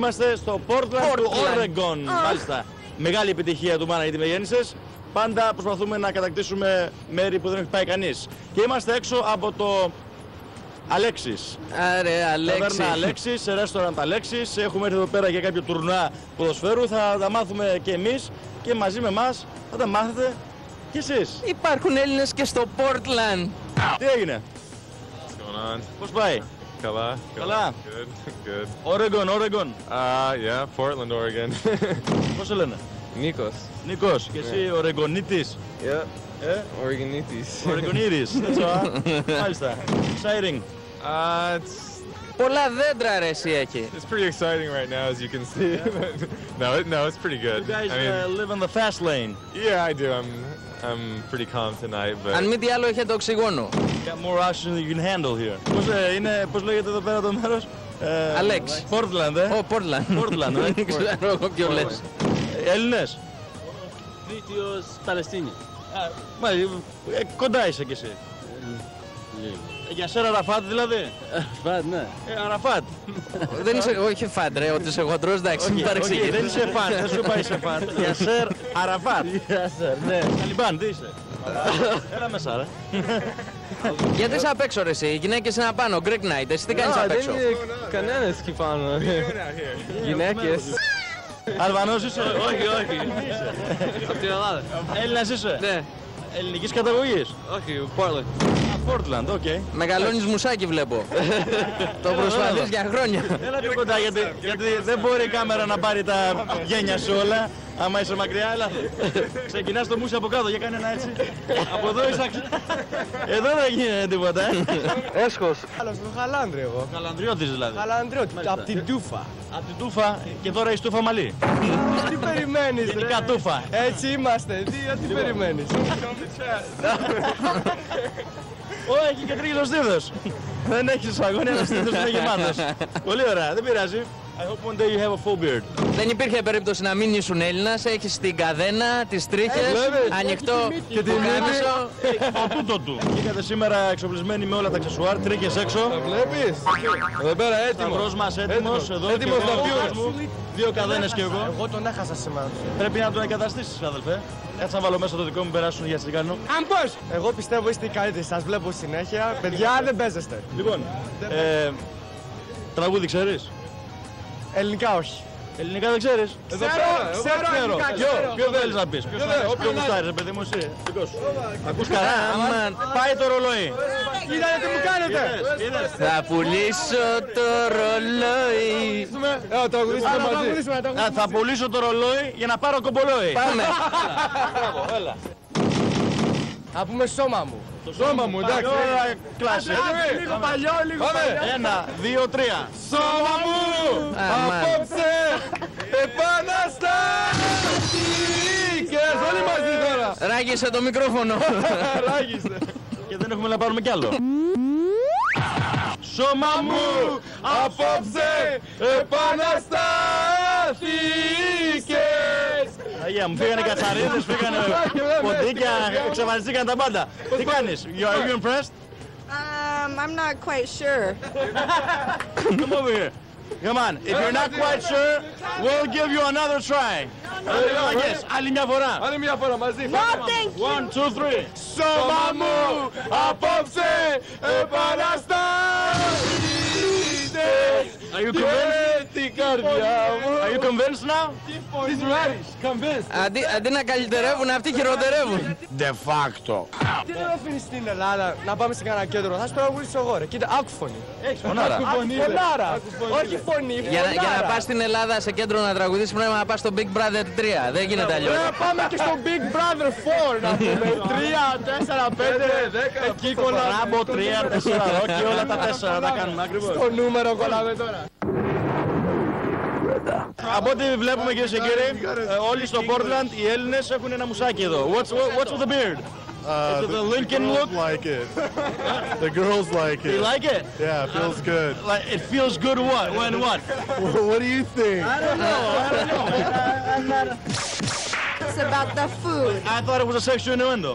Είμαστε στο Portland του Oregon. Μάλιστα. Μεγάλη επιτυχία του Μάνα γιατί με γέννησες. Πάντα προσπαθούμε να κατακτήσουμε μέρη που δεν έχει πάει κανείς. Και είμαστε έξω από το Αλέξης. Άρε, Αλέξη. Ταβέρνα Αλέξης, restaurant Αλέξης. Έχουμε έρθει εδώ πέρα για κάποιο τουρνουά ποδοσφαίρου. Θα τα μάθουμε και εμείς και μαζί με εμάς θα τα μάθετε κι εσείς. Υπάρχουν Έλληνες και στο Portland. Τι έγινε? What's going on? Πώς πάει? Καλά. Καλά. Good. Oregon. Yeah, Portland, Oregon. Πώς σε λένε? Nikos. Νίκος. Και εσύ Ορεγκονίτης. Yeah. Ε? Oregonitis. Ορεγκονίτης. Μάλιστα. Exciting. It's Πολλά δέντρα ρε εσύ έχει. pretty exciting right now, as you can see. no, it's pretty good. You guys I mean, live in the fast lane. yeah, I do. I'm pretty calm tonight, but Αν μη τι άλλο έχετε οξυγόνο. Got more oxygen than you can handle here. Πώς λέγεται εδώ πέρα το μέρος? Αλέξη. Portland, Ω, Portland. Portland, Δεν ξέρω εγώ ποιο λες. Έλληνες. Δίτιος Παλαιστίνη. Κοντά είσαι κι εσύ. Για σένα Αραφάτ δηλαδή. Φαντ, ναι. Αραφάτ. Δεν είσαι, όχι φαντ ρε, ότι είσαι χοντρός, εντάξει, μην παρεξηγείς. Δεν είσαι φαν, δεν σου είπα είσαι φαν. Για σερ Αραφάτ. Γεια σας, ναι. Ταλιμπάν, τι είσαι? Έλα μέσα ρε. Γιατί είσαι απ' έξω ρε εσύ, οι γυναίκες είναι απάνω, Greek night, εσύ τι κάνεις απ' έξω. Δεν είναι κανένας εκεί πάνω. Γυναίκες. Αλβανός είσαι? Όχι. Από την Ελλάδα. Έλληνας είσαι? Ναι. Ελληνικής καταγωγής? Όχι, Portland. Portland, οκ. Μεγαλώνεις μουσάκι βλέπω. Το προσπαθείς για χρόνια. Έλα πιο κοντά γιατί δεν μπορεί η κάμερα να πάρει τα γένια σου όλα. Άμα είσαι μακριά, έλα. Ξεκινάς το μουσι από κάτω, για κάνε ένα έτσι. Από εδώ είσαι. Εδώ δεν γίνεται τίποτα. Έσχος. Άλλος, το Χαλάνδρη εγώ. Καλανδριώτης δηλαδή. Χαλανδριώτη, απ' την Τούφα. Από την Τούφα και τώρα η Τούφα Μαλή. Τι περιμένεις ρε. Γενικά Τούφα. Έτσι είμαστε, τι περιμένεις. Έχει και τρίγυλο στήθος. Δεν έχεις αγώνια, αλλά στήθος είναι γεμάτος. Πολύ ωραία, δεν πειράζει. I hope one day you have a full beard. Δεν υπήρχε περίπτωση να μην ήσουν Έλληνας, έχεις την καδένα, τις τρίχες, ανοιχτό πουκάμισο. Το τούτο του. Βγήκατε σήμερα εξοπλισμένοι με όλα τα αξεσουάρ, τρίχες έξω. Βλέπεις. Εδώ πέρα Ο έτοιμος. σταυρός μας έτοιμος, εδώ Έτοιμος και εγώ, να ο φύγω. φίλος μου. Δύο καδένες και εγώ. Εγώ τον έχασα σήμερα. Πρέπει να τον εγκαταστήσεις, αδελφέ. Έτσι να βάλω μέσα το δικό μου, περάσουν για τι κάνω. Αμπός. Εγώ πιστεύω είστε οι καλύτεροι, σας βλέπω συνέχεια. Παιδιά δεν παίζεστε. Λοιπόν, τραγούδι ξέρεις? Ελληνικά όχι. Ελληνικά δεν ξέρεις? Ξέρω ελληνικά, ξέρω. Ποιο θέλεις να πεις? Ποιο γουστάρεις, ρε παιδί μου, εσύ? Δικό σου. Ακούς καλά? Πάει το ρολόι. Κοίτατε τι μου κάνετε. Θα πουλήσω το ρολόι. Τραγουδήσουμε μαζί. Θα πουλήσω το ρολόι για να πάρω κομπολόι. Πάμε. Έλα. Να πούμε σώμα μου. Το σώμα μου, εντάξει. Κλάση. Λίγο παλιό, λίγο παλιό. 1, 2, 3. Σώμα μου. Απόψε επαναστάθηκες. Όλοι μαζί τώρα. Ράγισε το μικρόφωνο. Ράγισε. Και δεν έχουμε να πάρουμε κι άλλο. Σώμα μου, Απόψε επαναστάθηκες. Αγία μου, φύγανε κατσαρίδες, φύγανε ποντίκια, εξαφανιστήκαν τα πάντα. Τι κάνεις? Are you impressed? I'm not quite sure. Come over here. Come on. If you're not quite sure, we'll give you another try. Άλλη μια φορά. Άλλη μια φορά μαζί. No, thank you. 1, 2, 3. Σώμα μου απόψε επαναστάθηκες. Are you convinced? Την καρδιά μου. Are you convinced now? He's right. Convinced. Αντί να καλυτερεύουν, αυτοί χειροτερεύουν. De facto. Τι δεν αφήνεις στην Ελλάδα να πάμε σε κανένα κέντρο. Θα σου τραγουδήσω εγώ ρε. Κοίτα, άκου φωνή. Έχεις φωνάρα. Φωνάρα. Όχι φωνή. Για να πας στην Ελλάδα σε κέντρο να τραγουδήσεις πρέπει να πας στο Big Brother 3. Δεν γίνεται αλλιώς. Πρέπει να πάμε και στο Big Brother 4 να πούμε. 3, 4, 5, 10. Εκεί κολλάμε. Ράμπο 3, 4, όχι όλα τα 4 τα κάνουμε ακριβώς. Το νούμερο κολλάμε τώρα. Από ό,τι βλέπουμε κυρίες και κύριοι, όλοι στο Portland οι Έλληνες έχουν ένα μουσάκι εδώ. What's with the beard? Is it the Lincoln look? Like it. The girls like You it. like it? Yeah, it feels good. Like, it feels good what? When what? What do you think? I don't know. It's about the food. I thought it was a sexual innuendo.